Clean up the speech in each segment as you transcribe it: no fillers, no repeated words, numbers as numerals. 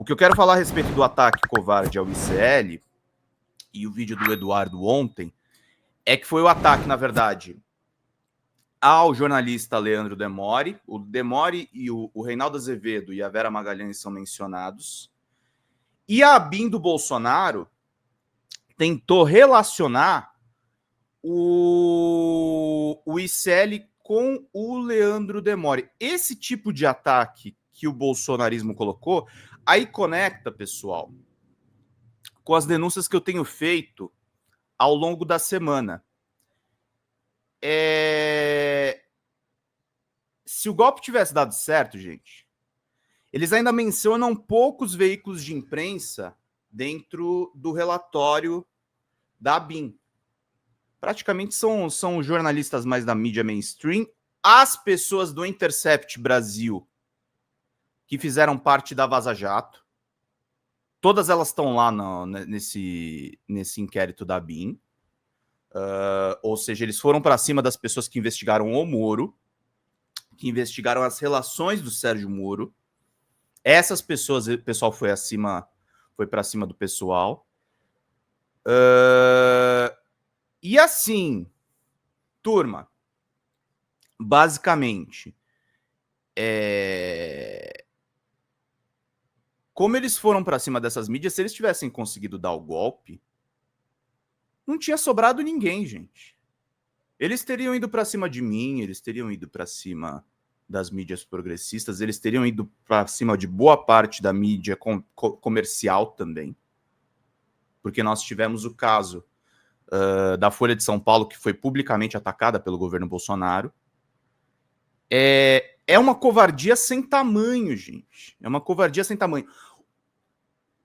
O que eu quero falar a respeito do ataque covarde ao ICL e o vídeo do Eduardo ontem é que foi o ataque, na verdade, ao jornalista Leandro Demore. O Demore e o Reinaldo Azevedo e a Vera Magalhães são mencionados. E a ABIN do Bolsonaro tentou relacionar o ICL com o Leandro Demore. Esse tipo de ataque que o bolsonarismo colocou, aí conecta, pessoal, com as denúncias que eu tenho feito ao longo da semana. Se o golpe tivesse dado certo, gente, eles ainda mencionam poucos veículos de imprensa dentro do relatório da ABIN. Praticamente são jornalistas mais da mídia mainstream, as pessoas do Intercept Brasil que fizeram parte da Vaza Jato. Todas elas estão lá nesse inquérito da ABIN. Ou seja, eles foram para cima das pessoas que investigaram o Moro, que investigaram as relações do Sérgio Moro. Essas pessoas, o pessoal foi para cima do pessoal. E assim, turma, basicamente, como eles foram para cima dessas mídias, se eles tivessem conseguido dar o golpe, não tinha sobrado ninguém, gente. Eles teriam ido para cima de mim, eles teriam ido para cima das mídias progressistas, eles teriam ido para cima de boa parte da mídia comercial também. Porque nós tivemos o caso da Folha de São Paulo, que foi publicamente atacada pelo governo Bolsonaro. É uma covardia sem tamanho, gente. É uma covardia sem tamanho.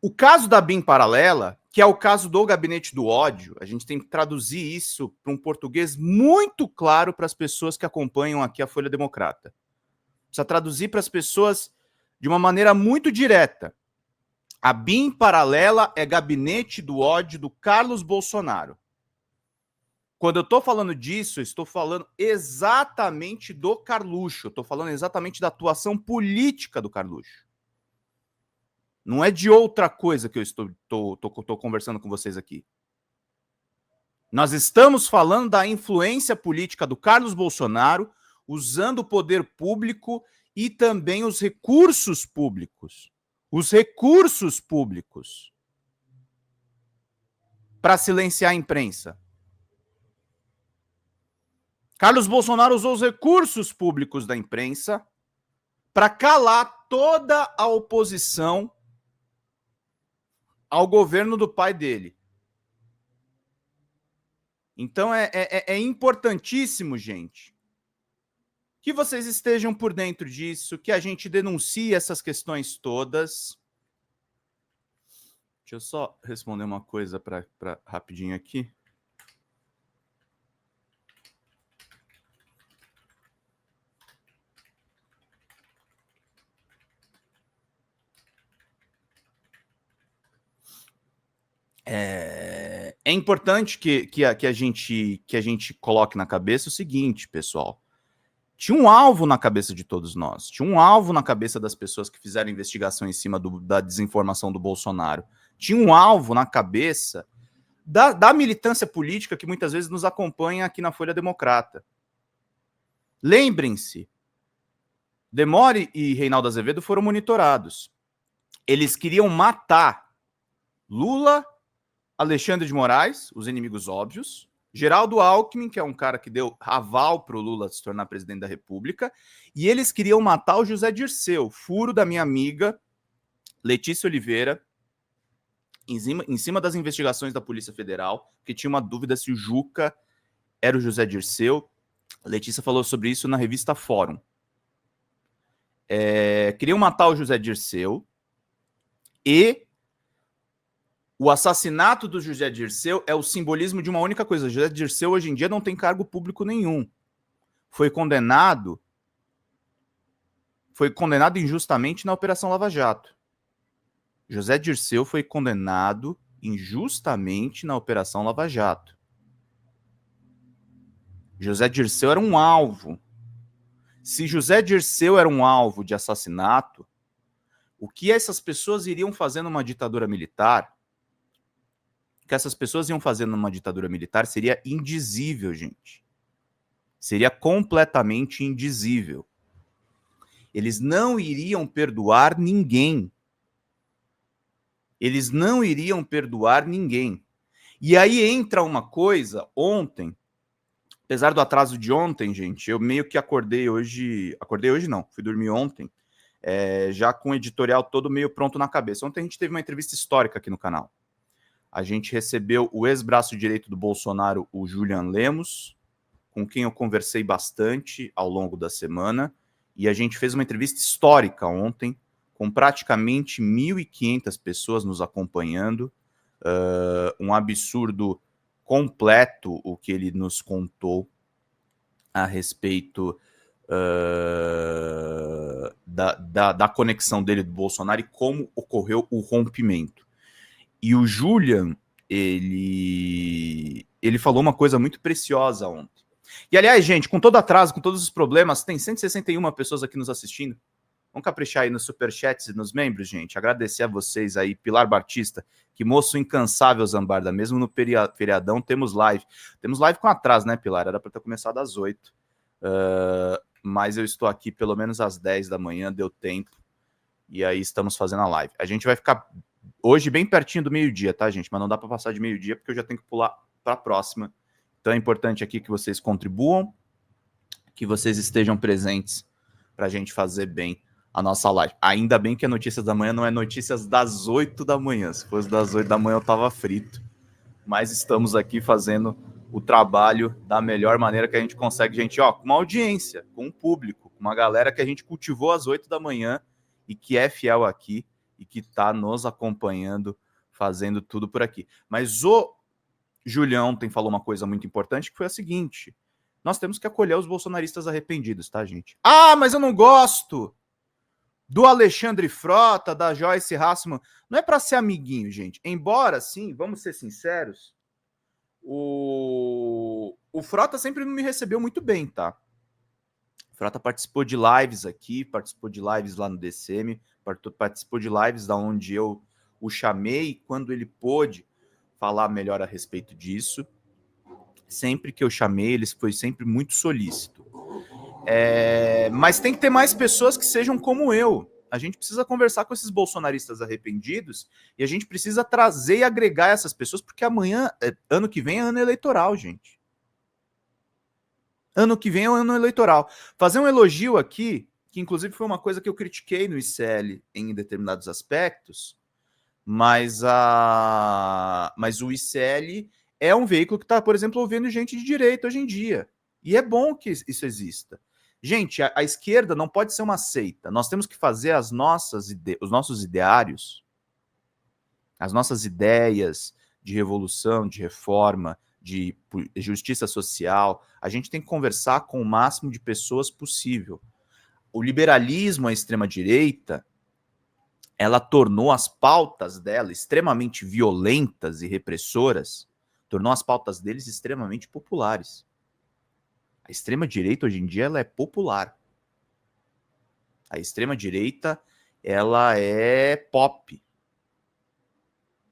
O caso da BIM paralela, que é o caso do gabinete do ódio, a gente tem que traduzir isso para um português muito claro para as pessoas que acompanham aqui a Folha Democrata. Precisa traduzir para as pessoas de uma maneira muito direta. A BIM paralela é gabinete do ódio do Carlos Bolsonaro. Quando eu estou falando disso, eu estou falando exatamente do Carluxo. Eu estou falando exatamente da atuação política do Carluxo. Não é de outra coisa que eu estou conversando com vocês aqui. Nós estamos falando da influência política do Carlos Bolsonaro, usando o poder público e também os recursos públicos. Os recursos públicos para silenciar a imprensa. Carlos Bolsonaro usou os recursos públicos da imprensa para calar toda a oposição ao governo do pai dele. Então é importantíssimo, gente, que vocês estejam por dentro disso, que a gente denuncie essas questões todas. Deixa eu só responder uma coisa para rapidinho aqui. É importante que a gente coloque na cabeça o seguinte, pessoal. Tinha um alvo na cabeça de todos nós. Tinha um alvo na cabeça das pessoas que fizeram investigação em cima da desinformação do Bolsonaro. Tinha um alvo na cabeça da militância política que muitas vezes nos acompanha aqui na Folha Democrata. Lembrem-se, Demore e Reinaldo Azevedo foram monitorados. Eles queriam matar Lula, Alexandre de Moraes, os inimigos óbvios, Geraldo Alckmin, que é um cara que deu aval para o Lula se tornar presidente da República, e eles queriam matar o José Dirceu, furo da minha amiga Letícia Oliveira, em cima das investigações da Polícia Federal, que tinha uma dúvida se o Juca era o José Dirceu. A Letícia falou sobre isso na revista Fórum. Queriam matar o José Dirceu e o assassinato do José Dirceu é o simbolismo de uma única coisa. José Dirceu hoje em dia não tem cargo público nenhum. Foi condenado injustamente na Operação Lava Jato. José Dirceu foi condenado injustamente na Operação Lava Jato. José Dirceu era um alvo. Se José Dirceu era um alvo de assassinato, O que essas pessoas iriam fazer numa ditadura militar, o que essas pessoas iam fazer numa ditadura militar seria indizível, gente. Seria completamente indizível. Eles não iriam perdoar ninguém. Eles não iriam perdoar ninguém. E aí entra uma coisa, ontem, apesar do atraso de ontem, gente, eu meio que acordei hoje não, fui dormir ontem, já com o editorial todo meio pronto na cabeça. Ontem a gente teve uma entrevista histórica aqui no canal. A gente recebeu o ex-braço direito do Bolsonaro, o Julian Lemos, com quem eu conversei bastante ao longo da semana, e a gente fez uma entrevista histórica ontem, com praticamente 1.500 pessoas nos acompanhando, um absurdo completo o que ele nos contou a respeito da conexão dele do Bolsonaro e como ocorreu o rompimento. E o Julian, ele falou uma coisa muito preciosa ontem. E, aliás, gente, com todo atraso, com todos os problemas, tem 161 pessoas aqui nos assistindo. Vamos caprichar aí nos superchats e nos membros, gente. Agradecer a vocês aí. Pilar Batista, que moço incansável, Zambarda. Mesmo no feriadão, temos live. Temos live com atraso, né, Pilar? Era para ter começado às 8. Mas eu estou aqui pelo menos às 10 da manhã, deu tempo. E aí estamos fazendo a live. A gente vai ficar hoje bem pertinho do meio-dia, tá, gente? Mas não dá para passar de meio-dia, porque eu já tenho que pular para a próxima. Então é importante aqui que vocês contribuam, que vocês estejam presentes para a gente fazer bem a nossa live. Ainda bem que a Notícias da Manhã não é notícias das 8 da manhã. Se fosse das 8 da manhã eu tava frito. Mas estamos aqui fazendo o trabalho da melhor maneira que a gente consegue, gente, ó, com uma audiência, com um público, com uma galera que a gente cultivou às 8 da manhã e que é fiel aqui e que tá nos acompanhando, fazendo tudo por aqui. Mas o Julião falou uma coisa muito importante, que foi a seguinte: nós temos que acolher os bolsonaristas arrependidos, tá, gente? Ah, mas eu não gosto do Alexandre Frota, da Joyce Hasselman. Não é para ser amiguinho, gente. Embora, sim, vamos ser sinceros, o Frota sempre me recebeu muito bem, tá? O Frota participou de lives aqui, participou de lives lá no DCM, participou de lives da onde eu o chamei, quando ele pôde falar melhor a respeito disso. Sempre que eu chamei, ele foi sempre muito solícito. Mas tem que ter mais pessoas que sejam como eu. A gente precisa conversar com esses bolsonaristas arrependidos e a gente precisa trazer e agregar essas pessoas, porque amanhã, ano que vem, é ano eleitoral, gente. Ano que vem é ano eleitoral. Fazer um elogio aqui, que inclusive foi uma coisa que eu critiquei no ICL em determinados aspectos, mas o ICL é um veículo que está, por exemplo, ouvindo gente de direita hoje em dia. E é bom que isso exista. Gente, a esquerda não pode ser uma seita. Nós temos que fazer os nossos ideários, as nossas ideias de revolução, de reforma, de justiça social. A gente tem que conversar com o máximo de pessoas possível. O liberalismo, a extrema-direita, ela tornou as pautas dela extremamente violentas e repressoras, tornou as pautas deles extremamente populares. A extrema-direita, hoje em dia, ela é popular. A extrema-direita, ela é pop.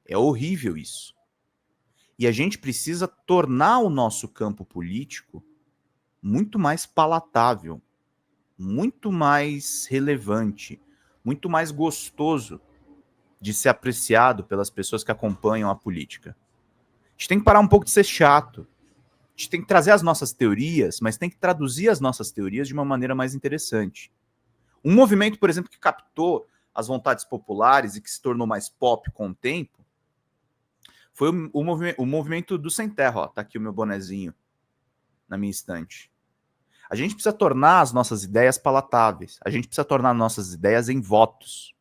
É horrível isso. E a gente precisa tornar o nosso campo político muito mais palatável, muito mais relevante, muito mais gostoso de ser apreciado pelas pessoas que acompanham a política. A gente tem que parar um pouco de ser chato. A gente tem que trazer as nossas teorias, mas tem que traduzir as nossas teorias de uma maneira mais interessante. Um movimento, por exemplo, que captou as vontades populares e que se tornou mais pop com o tempo foi o movimento do Sem Terra. Ó, tá aqui o meu bonezinho na minha estante. A gente precisa tornar as nossas ideias palatáveis. A gente precisa tornar nossas ideias em votos.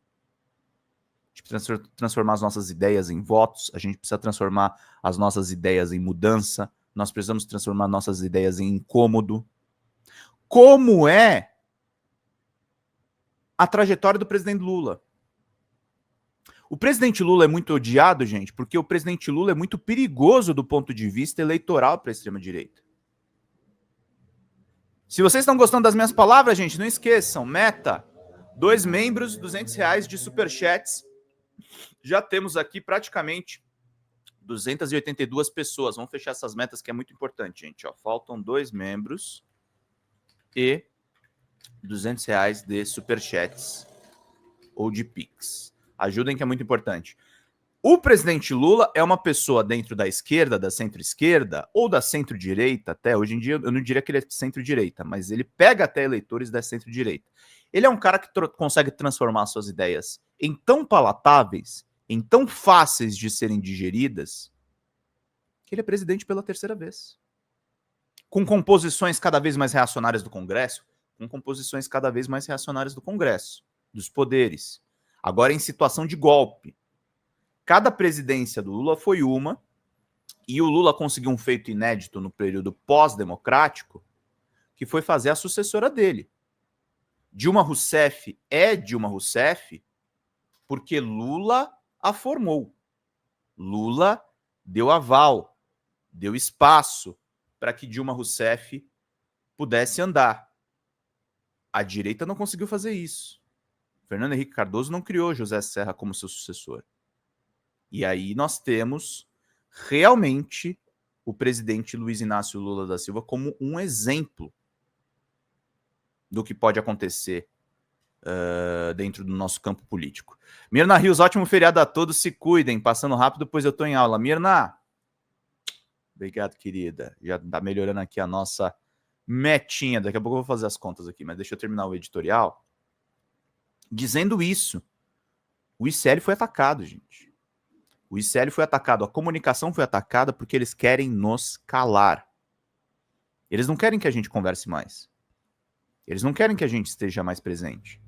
A gente precisa transformar as nossas ideias em votos. A gente precisa transformar as nossas ideias em mudança. Nós precisamos transformar nossas ideias em incômodo. Como é a trajetória do presidente Lula? O presidente Lula é muito odiado, gente, porque o presidente Lula é muito perigoso do ponto de vista eleitoral para a extrema-direita. Se vocês estão gostando das minhas palavras, gente, não esqueçam, Meta, 2 membros, R$200 de superchats. Já temos aqui praticamente 282 pessoas. Vamos fechar essas metas que é muito importante, gente. Ó, faltam 2 membros e R$200 de superchats ou de Pix. Ajudem que é muito importante. O presidente Lula é uma pessoa dentro da esquerda, da centro-esquerda ou da centro-direita até. Hoje em dia eu não diria que ele é centro-direita, mas ele pega até eleitores da centro-direita. Ele é um cara que consegue transformar suas ideias em tão palatáveis, em tão fáceis de serem digeridas, que ele é presidente pela 3ª vez. Com composições cada vez mais reacionárias do Congresso, dos poderes. Agora em situação de golpe. Cada presidência do Lula foi uma, e o Lula conseguiu um feito inédito no período pós-democrático, que foi fazer a sucessora dele. Dilma Rousseff é Dilma Rousseff porque Lula a formou. Lula deu aval, deu espaço para que Dilma Rousseff pudesse andar. A direita não conseguiu fazer isso. Fernando Henrique Cardoso não criou José Serra como seu sucessor. E aí nós temos realmente o presidente Luiz Inácio Lula da Silva como um exemplo do que pode acontecer dentro do nosso campo político. Mirna Rios, ótimo feriado a todos, se cuidem, passando rápido, pois eu estou em aula. Mirna, obrigado, querida. Já está melhorando aqui a nossa metinha. Daqui a pouco eu vou fazer as contas aqui, mas deixa eu terminar o editorial. Dizendo isso, o ICL foi atacado, gente. O ICL foi atacado, a comunicação foi atacada porque eles querem nos calar. Eles não querem que a gente converse mais. Eles não querem que a gente esteja mais presente.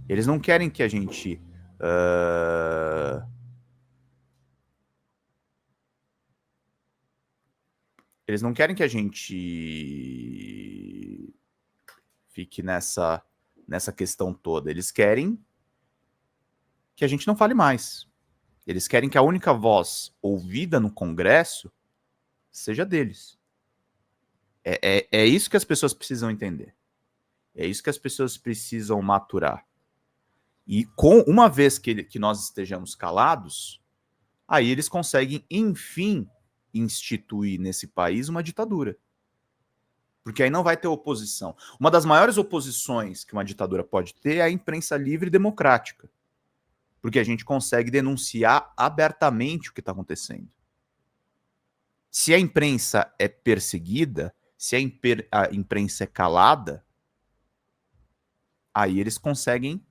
Eles não querem que a gente... Eles não querem que a gente fique nessa questão toda. Eles querem que a gente não fale mais. Eles querem que a única voz ouvida no Congresso seja deles. É isso que as pessoas precisam entender. É isso que as pessoas precisam maturar. E uma vez que nós estejamos calados, aí eles conseguem, enfim, instituir nesse país uma ditadura. Porque aí não vai ter oposição. Uma das maiores oposições que uma ditadura pode ter é a imprensa livre e democrática. Porque a gente consegue denunciar abertamente o que está acontecendo. Se a imprensa é perseguida, se a imprensa é calada, aí eles conseguem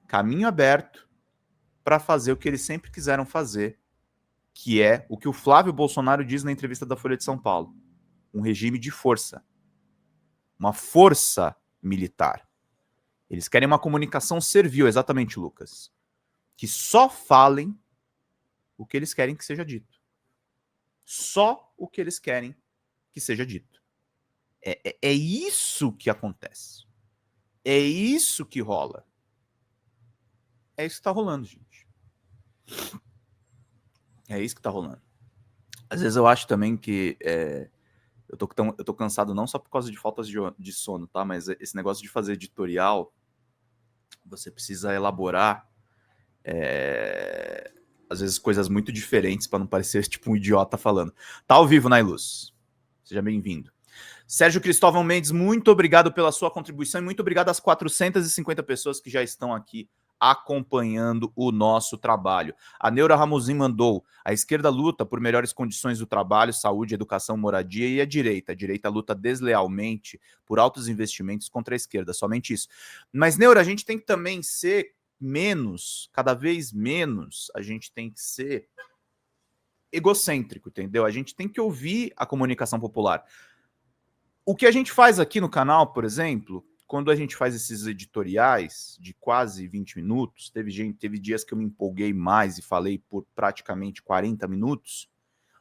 caminho aberto para fazer o que eles sempre quiseram fazer, que é o que o Flávio Bolsonaro diz na entrevista da Folha de São Paulo. Um regime de força. Uma força militar. Eles querem uma comunicação servil, exatamente, Lucas. Que só falem o que eles querem que seja dito. Só o que eles querem que seja dito. É isso que acontece. É isso que rola. É isso que está rolando, gente. É isso que está rolando. Às vezes eu acho também que eu tô cansado não só por causa de faltas de sono, tá? Mas esse negócio de fazer editorial, você precisa elaborar às vezes coisas muito diferentes para não parecer tipo um idiota falando. Tá ao vivo, Nailuz. Seja bem-vindo. Sérgio Cristóvão Mendes, muito obrigado pela sua contribuição e muito obrigado às 450 pessoas que já estão aqui acompanhando o nosso trabalho. A Neura Ramosim mandou: a esquerda luta por melhores condições do trabalho, saúde, educação, moradia, e a direita luta deslealmente por altos investimentos contra a esquerda, somente isso. Mas, Neura, a gente tem que também ser cada vez menos, a gente tem que ser egocêntrico, entendeu? A gente tem que ouvir a comunicação popular. O que a gente faz aqui no canal, por exemplo, quando a gente faz esses editoriais de quase 20 minutos, teve dias que eu me empolguei mais e falei por praticamente 40 minutos,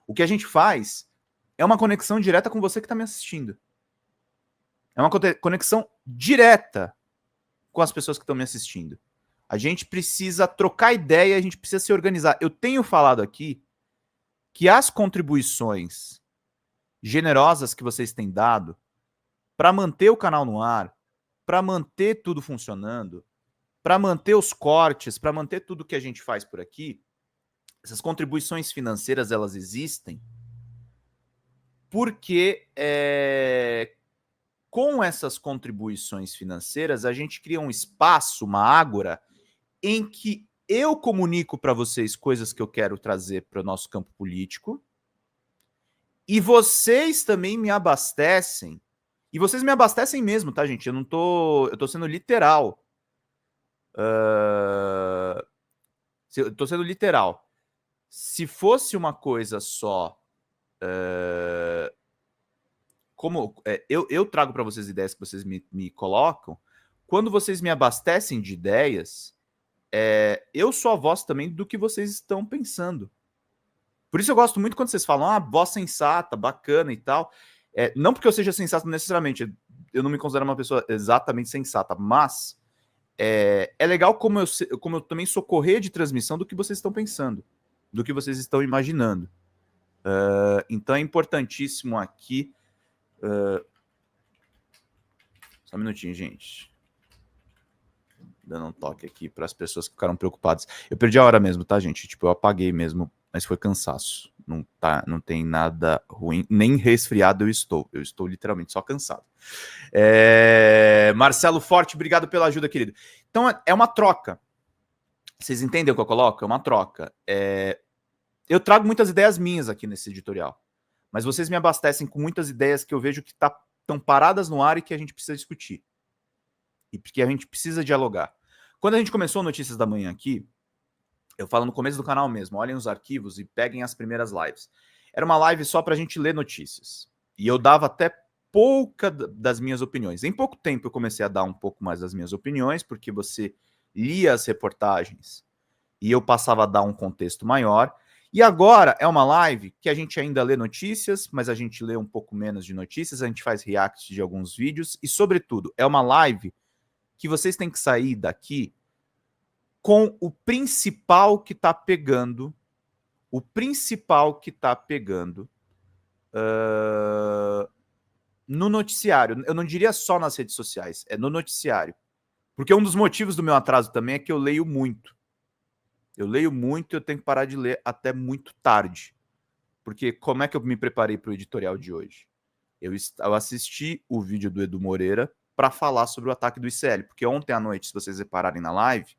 o que a gente faz é uma conexão direta com você que está me assistindo. É uma conexão direta com as pessoas que estão me assistindo. A gente precisa trocar ideia, a gente precisa se organizar. Eu tenho falado aqui que as contribuições generosas que vocês têm dado para manter o canal no ar, para manter tudo funcionando, para manter os cortes, para manter tudo que a gente faz por aqui, essas contribuições financeiras, elas existem porque com essas contribuições financeiras, a gente cria um espaço, uma ágora, em que eu comunico para vocês coisas que eu quero trazer para o nosso campo político, e vocês também me abastecem, e vocês me abastecem mesmo, tá, gente? Eu tô sendo literal. Eu tô sendo literal. Se fosse uma coisa só, como eu trago para vocês ideias que vocês me colocam, quando vocês me abastecem de ideias, eu sou a voz também do que vocês estão pensando. Por isso eu gosto muito quando vocês falam, voz sensata, bacana e tal. Não porque eu seja sensato necessariamente, eu não me considero uma pessoa exatamente sensata, mas é legal como eu também sou correia de transmissão do que vocês estão pensando, do que vocês estão imaginando. Então é importantíssimo aqui. Só um minutinho, gente. Dando um toque aqui para as pessoas que ficaram preocupadas. Eu perdi a hora mesmo, tá, gente? Tipo, eu apaguei mesmo, mas foi cansaço. Não tem nada ruim, nem resfriado eu estou. Eu estou literalmente só cansado. Marcelo Forte, obrigado pela ajuda, querido. Então, é uma troca. Vocês entendem o que eu coloco? É uma troca. Eu trago muitas ideias minhas aqui nesse editorial, mas vocês me abastecem com muitas ideias que eu vejo que estão paradas no ar e que a gente precisa discutir. E porque a gente precisa dialogar. Quando a gente começou Notícias da Manhã aqui, eu falo no começo do canal mesmo, olhem os arquivos e peguem as primeiras lives. Era uma live só para a gente ler notícias. E eu dava até pouca das minhas opiniões. Em pouco tempo eu comecei a dar um pouco mais das minhas opiniões, porque você lia as reportagens e eu passava a dar um contexto maior. E agora é uma live que a gente ainda lê notícias, mas a gente lê um pouco menos de notícias, a gente faz react de alguns vídeos e, sobretudo, é uma live que vocês têm que sair daqui com o principal que está pegando, no noticiário. Eu não diria só nas redes sociais, é no noticiário. Porque um dos motivos do meu atraso também é que eu leio muito. Eu leio muito e eu tenho que parar de ler até muito tarde. Porque como é que eu me preparei para o editorial de hoje? Eu assisti o vídeo do Edu Moreira para falar sobre o ataque do ICL. Porque ontem à noite, se vocês repararem na live,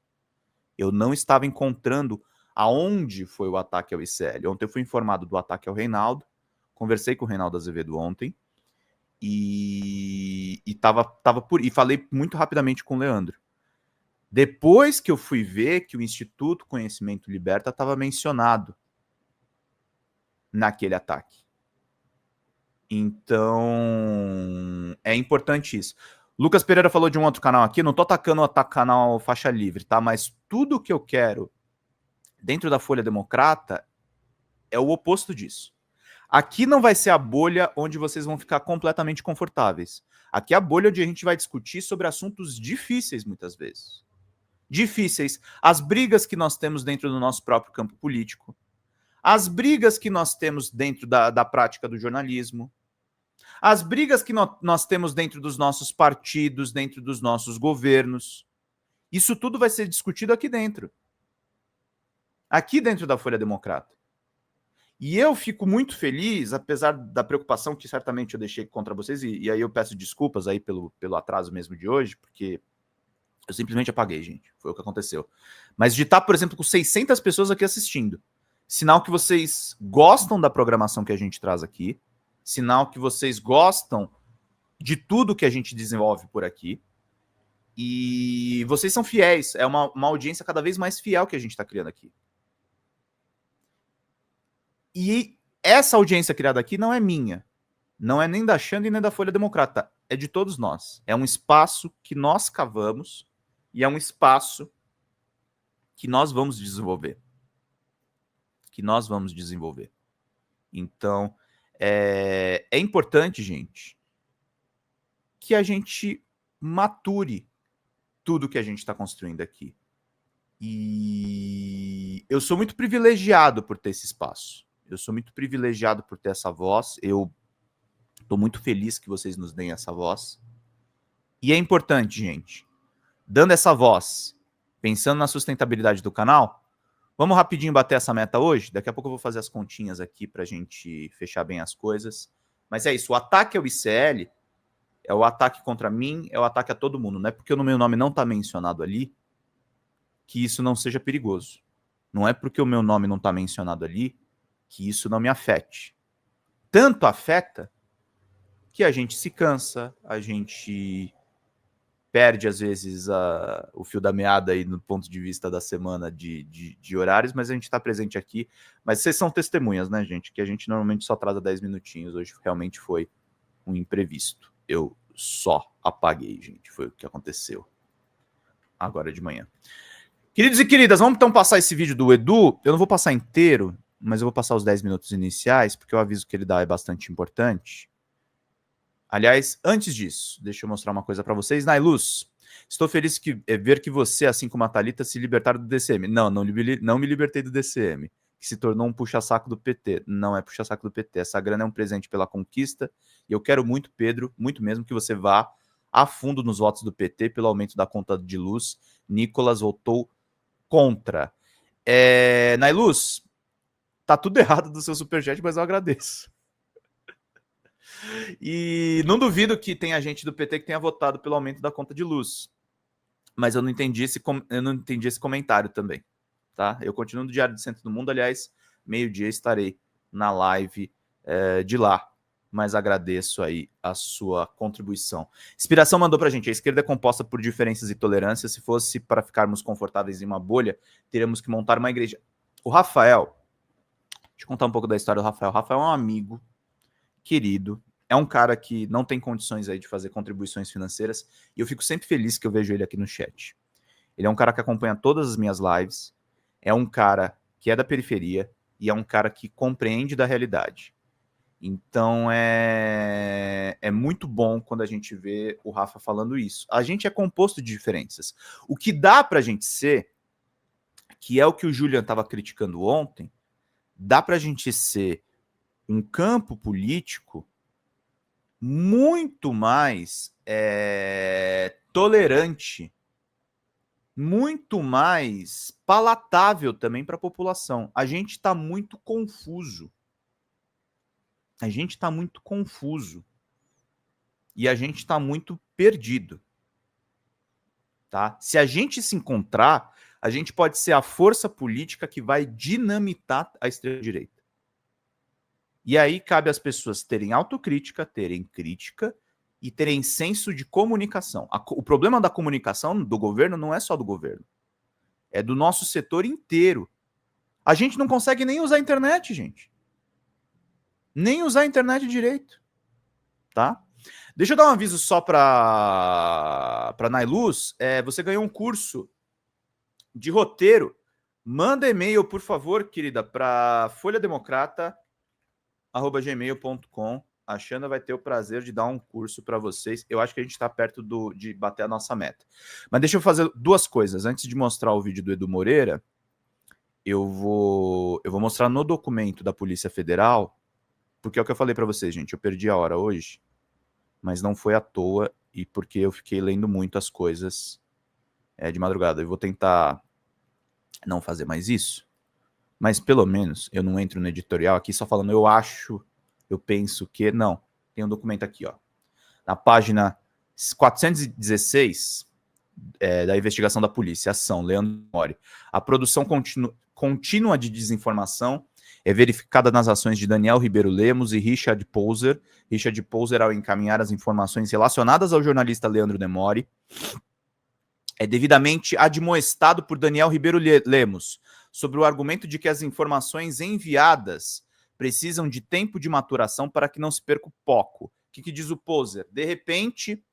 eu não estava encontrando aonde foi o ataque ao ICL. Ontem eu fui informado do ataque ao Reinaldo, conversei com o Reinaldo Azevedo ontem, e falei muito rapidamente com o Leandro. Depois que eu fui ver que o Instituto Conhecimento Liberta estava mencionado naquele ataque. Então, é importante isso. Lucas Pereira falou de um outro canal aqui, não tô atacando o canal Faixa Livre, tá? Mas tudo que eu quero dentro da Folha Democrata é o oposto disso. Aqui não vai ser a bolha onde vocês vão ficar completamente confortáveis. Aqui é a bolha onde a gente vai discutir sobre assuntos difíceis, muitas vezes. Difíceis. As brigas que nós temos dentro do nosso próprio campo político. As brigas que nós temos dentro da prática do jornalismo. As brigas que nós temos dentro dos nossos partidos, dentro dos nossos governos. Isso tudo vai ser discutido aqui dentro. Aqui dentro da Folha Democrata. E eu fico muito feliz, apesar da preocupação que certamente eu deixei contra vocês, e aí eu peço desculpas aí pelo atraso mesmo de hoje, porque eu simplesmente apaguei, gente. Foi o que aconteceu. Mas de estar, por exemplo, com 600 pessoas aqui assistindo. Sinal que vocês gostam da programação que a gente traz aqui. Sinal que vocês gostam de tudo que a gente desenvolve por aqui. E vocês são fiéis. É uma audiência cada vez mais fiel que a gente está criando aqui. E essa audiência criada aqui não é minha. Não é nem da Xande nem da Folha Democrata. É de todos nós. É um espaço que nós cavamos e é um espaço que nós vamos desenvolver. Então, é importante, gente, que a gente mature tudo que a gente está construindo aqui. E eu sou muito privilegiado por ter esse espaço. Eu sou muito privilegiado por ter essa voz. Eu estou muito feliz que vocês nos deem essa voz. E é importante, gente, dando essa voz, pensando na sustentabilidade do canal, vamos rapidinho bater essa meta hoje? Daqui a pouco eu vou fazer as continhas aqui para a gente fechar bem as coisas. Mas é isso, o ataque ao ICL é o ataque contra mim, é o ataque a todo mundo. Não é porque o meu nome não está mencionado ali que isso não seja perigoso. Não é porque o meu nome não está mencionado ali que isso não me afete. Tanto afeta que a gente se cansa, a gente perde, às vezes, o fio da meada aí no ponto de vista da semana de horários, mas a gente está presente aqui. Mas vocês são testemunhas, né, gente? Que a gente normalmente só atrasa 10 minutinhos. Hoje realmente foi um imprevisto. Eu só apaguei, gente. Foi o que aconteceu agora de manhã. Queridos e queridas, vamos então passar esse vídeo do Edu. Eu não vou passar inteiro, mas eu vou passar os 10 minutos iniciais, porque o aviso que ele dá é bastante importante. Aliás, antes disso, deixa eu mostrar uma coisa para vocês. Nailuz, estou feliz ver que você, assim como a Thalita, se libertaram do DCM. Não me libertei do DCM, que se tornou um puxa-saco do PT. Não é puxa-saco do PT. Essa grana é um presente pela conquista. E eu quero muito, Pedro, muito mesmo, que você vá a fundo nos votos do PT pelo aumento da conta de luz. Nicolas votou contra. Nailuz, tá tudo errado do seu superchat, mas eu agradeço. E não duvido que tenha gente do PT que tenha votado pelo aumento da conta de luz. Mas eu não entendi esse comentário também. Tá? Eu continuo no Diário do Centro do Mundo. Aliás, meio-dia estarei na live de lá. Mas agradeço aí a sua contribuição. Inspiração mandou pra gente: a esquerda é composta por diferenças e tolerância. Se fosse para ficarmos confortáveis em uma bolha, teríamos que montar uma igreja. O Rafael, deixa eu contar um pouco da história do Rafael. O Rafael é um amigo querido. É um cara que não tem condições aí de fazer contribuições financeiras. E eu fico sempre feliz que eu vejo ele aqui no chat. Ele é um cara que acompanha todas as minhas lives. É um cara que é da periferia. E é um cara que compreende da realidade. Então é muito bom quando a gente vê o Rafa falando isso. A gente é composto de diferenças. O que dá pra gente ser, que é o que o Julian estava criticando ontem, dá pra gente ser um campo político muito mais tolerante, muito mais palatável também para a população. A gente está muito confuso. A gente está muito confuso. E a gente está muito perdido. Tá? Se a gente se encontrar, a gente pode ser a força política que vai dinamitar a extrema-direita. E aí cabe às pessoas terem autocrítica, terem crítica e terem senso de comunicação. O problema da comunicação do governo não é só do governo. É do nosso setor inteiro. A gente não consegue nem usar a internet, gente. Nem usar a internet direito. Tá? Deixa eu dar um aviso só para Nailuz. Você ganhou um curso de roteiro. Manda e-mail, por favor, querida, para folhademocrata@gmail.com. A Xana vai ter o prazer de dar um curso para vocês. Eu acho que a gente está perto de bater a nossa meta. Mas deixa eu fazer duas coisas. Antes de mostrar o vídeo do Edu Moreira, eu vou mostrar no documento da Polícia Federal, porque é o que eu falei para vocês, gente. Eu perdi a hora hoje, mas não foi à toa e porque eu fiquei lendo muito as coisas de madrugada. Eu vou tentar não fazer mais isso, mas pelo menos eu não entro no editorial aqui só falando eu acho, eu penso que... Não, tem um documento aqui, ó. Na página 416 da investigação da polícia, ação, Leandro Mori. A produção contínua de desinformação é verificada nas ações de Daniel Ribeiro Lemos e Richard Pouser. Richard Pouser, ao encaminhar as informações relacionadas ao jornalista Leandro Demore, é devidamente admoestado por Daniel Ribeiro Lemos, sobre o argumento de que as informações enviadas precisam de tempo de maturação para que não se perca o foco. O que diz o Pouser? De repente,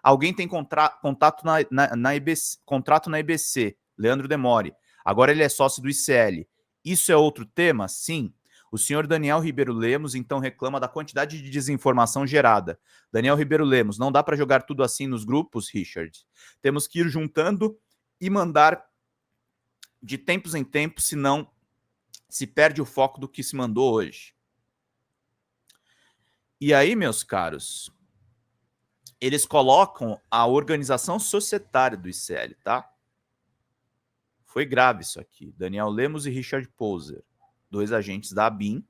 alguém tem contrato na EBC, Leandro Demore. Agora ele é sócio do ICL. Isso é outro tema? Sim. O senhor Daniel Ribeiro Lemos, então, reclama da quantidade de desinformação gerada. Daniel Ribeiro Lemos, não dá para jogar tudo assim nos grupos, Richard? Temos que ir juntando e mandar de tempos em tempos, senão se perde o foco do que se mandou hoje. E aí, meus caros, eles colocam a organização societária do ICL, tá? Foi grave isso aqui. Daniel Lemos e Richard Poser, 2 agentes da ABIN,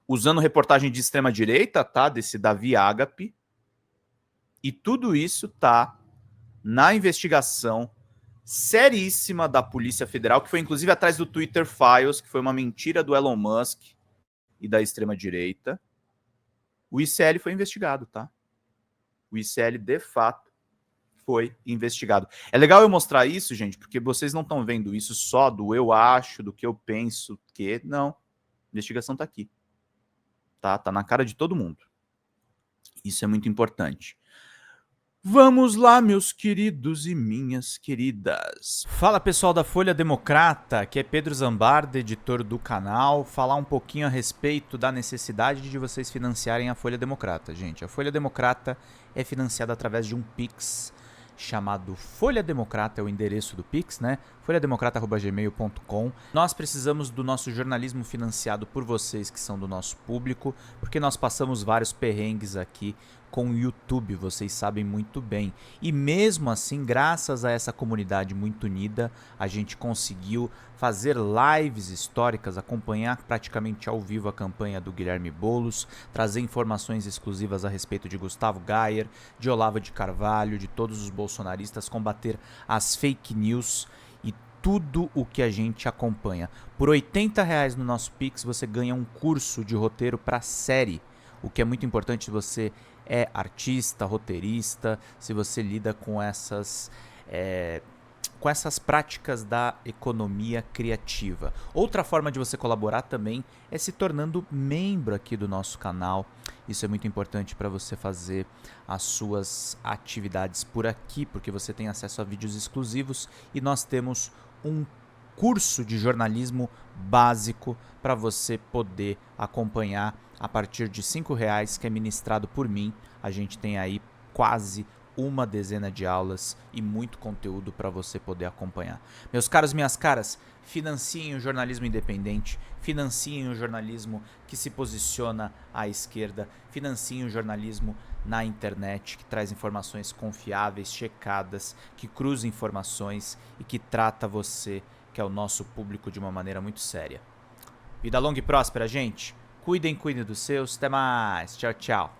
usando reportagem de extrema-direita, tá? Desse Davi Agape. E tudo isso tá na investigação seríssima da Polícia Federal, que foi inclusive atrás do Twitter Files, que foi uma mentira do Elon Musk e da extrema-direita. O ICL foi investigado, tá? O ICL, de fato, foi investigado. É legal eu mostrar isso, gente, porque vocês não estão vendo isso só do eu acho, do que eu penso, que... Não, a investigação tá aqui. Tá na cara de todo mundo. Isso é muito importante. Vamos lá, meus queridos e minhas queridas. Fala, pessoal da Folha Democrata, que é Pedro Zambarda, editor do canal, falar um pouquinho a respeito da necessidade de vocês financiarem a Folha Democrata, gente. A Folha Democrata é financiada através de um Pix chamado Folha Democrata, é o endereço do Pix, né? folhademocrata@gmail.com. Nós precisamos do nosso jornalismo financiado por vocês que são do nosso público, porque nós passamos vários perrengues aqui com o YouTube, vocês sabem muito bem. E mesmo assim, graças a essa comunidade muito unida, a gente conseguiu fazer lives históricas, acompanhar praticamente ao vivo a campanha do Guilherme Boulos, trazer informações exclusivas a respeito de Gustavo Gayer, de Olavo de Carvalho, de todos os bolsonaristas, combater as fake news e tudo o que a gente acompanha. Por R$80 no nosso Pix você ganha um curso de roteiro para série, o que é muito importante se você é artista, roteirista, se você lida com essas práticas da economia criativa. Outra forma de você colaborar também é se tornando membro aqui do nosso canal. Isso é muito importante para você fazer as suas atividades por aqui, porque você tem acesso a vídeos exclusivos e nós temos um curso de jornalismo básico para você poder acompanhar a partir de R$5, que é ministrado por mim. A gente tem aí quase uma dezena de aulas e muito conteúdo para você poder acompanhar. Meus caros, minhas caras, financiem o jornalismo independente, financiem o jornalismo que se posiciona à esquerda, financiem o jornalismo na internet, que traz informações confiáveis, checadas, que cruza informações e que trata você, que é o nosso público, de uma maneira muito séria. Vida longa e próspera, gente. Cuidem dos seus. Até mais. Tchau, tchau.